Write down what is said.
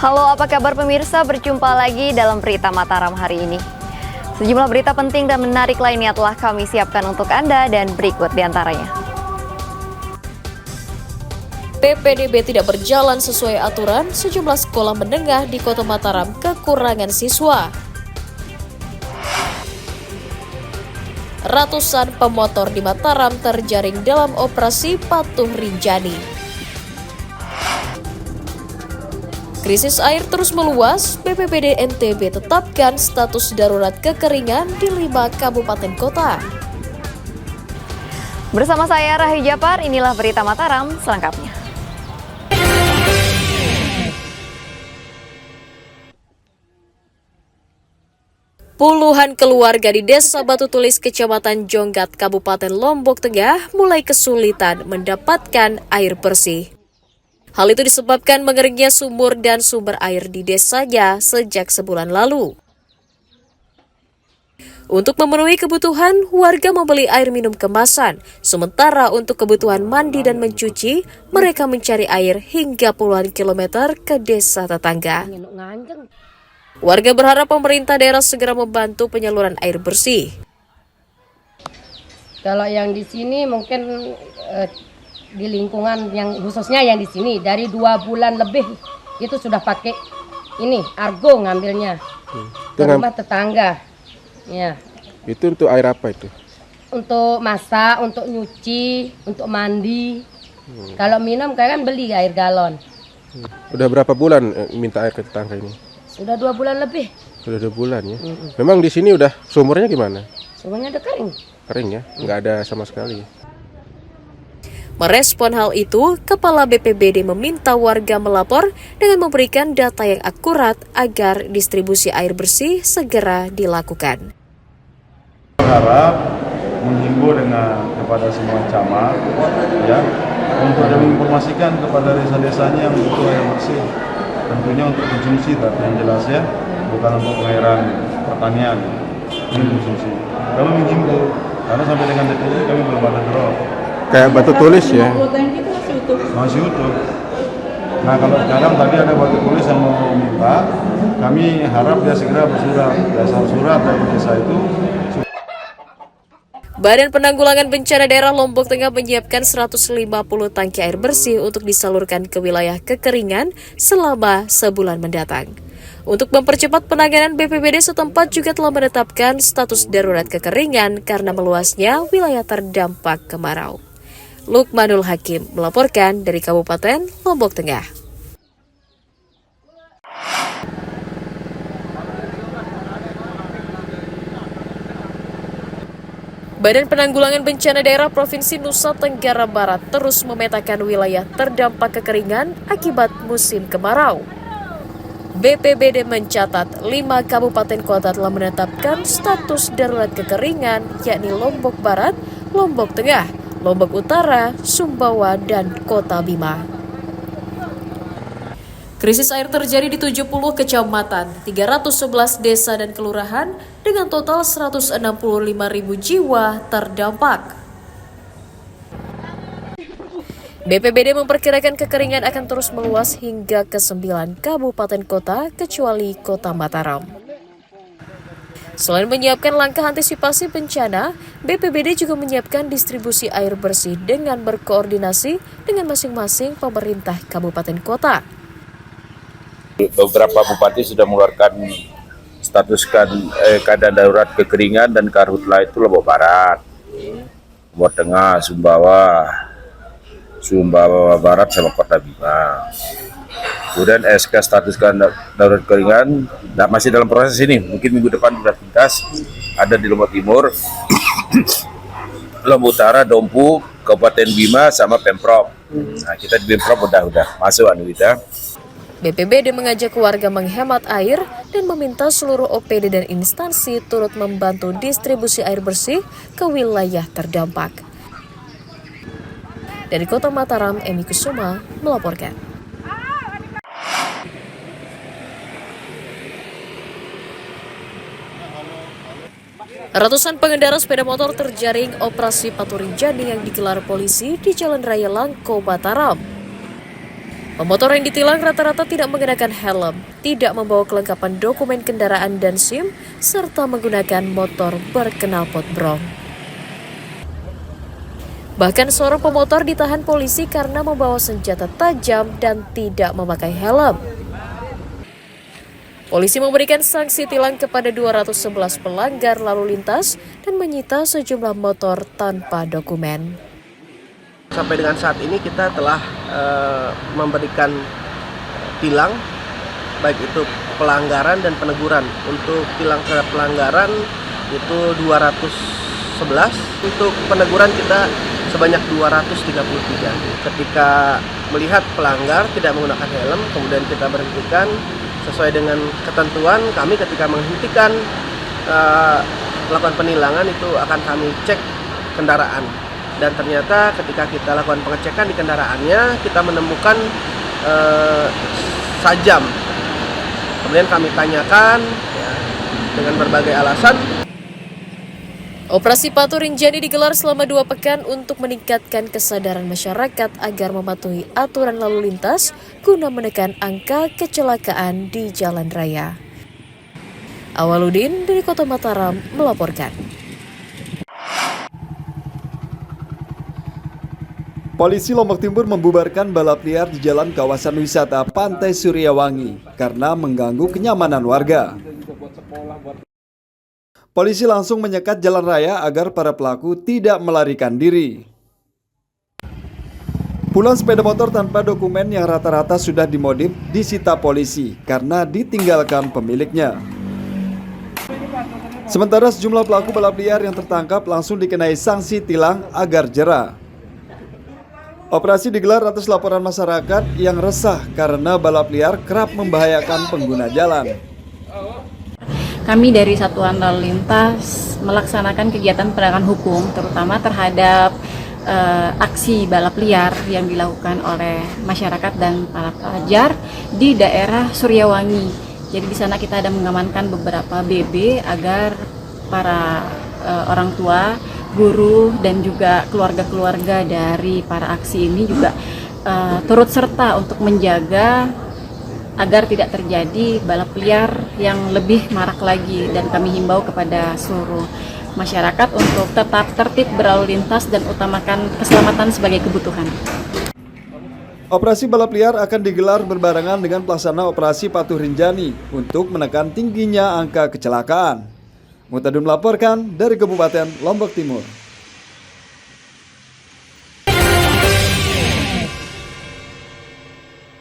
Halo, apa kabar pemirsa? Berjumpa lagi dalam Berita Mataram hari ini. Sejumlah berita penting dan menarik lainnya telah kami siapkan untuk Anda dan berikut diantaranya. PPDB tidak berjalan sesuai aturan, sejumlah sekolah menengah di Kota Mataram kekurangan siswa. Ratusan pemotor di Mataram terjaring dalam operasi Patuh Rinjani. Krisis air terus meluas, BPBD NTB tetapkan status darurat kekeringan di 5 kabupaten kota. Bersama saya Rahi Japar, inilah Berita Mataram selengkapnya. Puluhan keluarga di Desa Batu Tulis, Kecamatan Jonggat, Kabupaten Lombok Tengah mulai kesulitan mendapatkan air bersih. Hal itu disebabkan mengeringnya sumur dan sumber air di desanya sejak sebulan lalu. Untuk memenuhi kebutuhan, warga membeli air minum kemasan. Sementara untuk kebutuhan mandi dan mencuci, mereka mencari air hingga puluhan kilometer ke desa tetangga. Warga berharap pemerintah daerah segera membantu penyaluran air bersih. Kalau yang di sini mungkin di lingkungan yang khususnya yang di sini dari 2 bulan lebih itu sudah pakai ini argo ngambilnya ke rumah tetangga. Ya. Itu untuk air apa itu? Untuk masak, untuk nyuci, untuk mandi. Kalau minum kan beli air galon. Udah berapa bulan minta air ke tetangga ini? Sudah 2 bulan lebih. Sudah 2 bulan ya. Memang di sini udah sumurnya gimana? Sumurnya udah kering. Kering ya, nggak ada sama sekali. Merespon hal itu, Kepala BPBD meminta warga melapor dengan memberikan data yang akurat agar distribusi air bersih segera dilakukan. Berharap menghimbau kepada semua camat ya untuk menginformasikan kepada desa-desanya yang butuh air bersih, tentunya untuk konsumsi tapi yang jelas ya, bukan untuk pengairan pertanian, ini konsumsi. Kami menghimbau karena sampai dengan detik ini kami belum ada drop. Kayak Batu Tulis ya? Masih utuh. Nah kalau sekarang tadi ada Batu Tulis yang mau minta, kami harap dia segera bersurat. Dasar surat dari desa itu. Badan Penanggulangan Bencana Daerah Lombok Tengah menyiapkan 150 tangki air bersih untuk disalurkan ke wilayah kekeringan selama sebulan mendatang. Untuk mempercepat penanganan, BPBD setempat juga telah menetapkan status darurat kekeringan karena meluasnya wilayah terdampak kemarau. Lukmanul Hakim melaporkan dari Kabupaten Lombok Tengah. Badan Penanggulangan Bencana Daerah Provinsi Nusa Tenggara Barat terus memetakan wilayah terdampak kekeringan akibat musim kemarau. BPBD mencatat 5 kabupaten kota telah menetapkan status darurat kekeringan, yakni Lombok Barat, Lombok Tengah, Lombok Utara, Sumbawa, dan Kota Bima. Krisis air terjadi di 70 kecamatan, 311 desa dan kelurahan dengan total 165.000 jiwa terdampak. BPBD memperkirakan kekeringan akan terus meluas hingga ke 9 kabupaten kota kecuali Kota Mataram. Selain menyiapkan langkah antisipasi bencana, BPBD juga menyiapkan distribusi air bersih dengan berkoordinasi dengan masing-masing pemerintah kabupaten kota. Beberapa bupati sudah mengeluarkan status keadaan darurat kekeringan dan karhutla itu Lombok Barat, Lombok Tengah, Sumbawa Barat sama Kota Bima. Kemudian SK status darurat kekeringan masih dalam proses ini. Mungkin minggu depan sudah tuntas. Ada di Lombok Timur, Lombok Utara, Dompu, Kabupaten Bima sama Pemprov. Nah, kita di Pemprov udah masuk Anwita. BPBD mengajak warga menghemat air dan meminta seluruh OPD dan instansi turut membantu distribusi air bersih ke wilayah terdampak. Dari Kota Mataram, Emi Kusuma melaporkan. Ratusan pengendara sepeda motor terjaring operasi Patuh Rinjani yang digelar polisi di Jalan Raya Langko, Mataram. Pemotor yang ditilang rata-rata tidak mengenakan helm, tidak membawa kelengkapan dokumen kendaraan dan SIM, serta menggunakan motor berknalpot brong. Bahkan seorang pemotor ditahan polisi karena membawa senjata tajam dan tidak memakai helm. Polisi memberikan sanksi tilang kepada 211 pelanggar lalu lintas dan menyita sejumlah motor tanpa dokumen. Sampai dengan saat ini kita telah memberikan tilang, baik itu pelanggaran dan peneguran. Untuk tilang terhadap pelanggaran itu 211, untuk peneguran kita sebanyak 233. Ketika melihat pelanggar tidak menggunakan helm, kemudian kita berhentikan sesuai dengan ketentuan. Kami ketika menghentikan melakukan penilangan itu akan kami cek kendaraan. Dan ternyata ketika kita lakukan pengecekan di kendaraannya, kita menemukan sajam. Kemudian kami tanyakan ya, dengan berbagai alasan. Operasi Patuh Rinjani digelar selama 2 pekan untuk meningkatkan kesadaran masyarakat agar mematuhi aturan lalu lintas guna menekan angka kecelakaan di jalan raya. Awaludin dari Kota Mataram melaporkan. Polisi Lombok Timur membubarkan balap liar di jalan kawasan wisata Pantai Suryawangi karena mengganggu kenyamanan warga. Polisi langsung menyekat jalan raya agar para pelaku tidak melarikan diri. Puluhan sepeda motor tanpa dokumen yang rata-rata sudah dimodif disita polisi karena ditinggalkan pemiliknya. Sementara sejumlah pelaku balap liar yang tertangkap langsung dikenai sanksi tilang agar jera. Operasi digelar atas laporan masyarakat yang resah karena balap liar kerap membahayakan pengguna jalan. Kami dari Satuan Lalu Lintas melaksanakan kegiatan penegakan hukum, terutama terhadap aksi balap liar yang dilakukan oleh masyarakat dan para pelajar di daerah Suryawangi. Jadi di sana kita ada mengamankan beberapa BB agar para orang tua, guru dan juga keluarga-keluarga dari para aksi ini juga turut serta untuk menjaga agar tidak terjadi balap liar yang lebih marak lagi, dan kami himbau kepada seluruh masyarakat untuk tetap tertib berlalu lintas dan utamakan keselamatan sebagai kebutuhan. Operasi balap liar akan digelar berbarengan dengan pelaksana operasi Patuh Rinjani untuk menekan tingginya angka kecelakaan. Mutadun melaporkan dari Kabupaten Lombok Timur.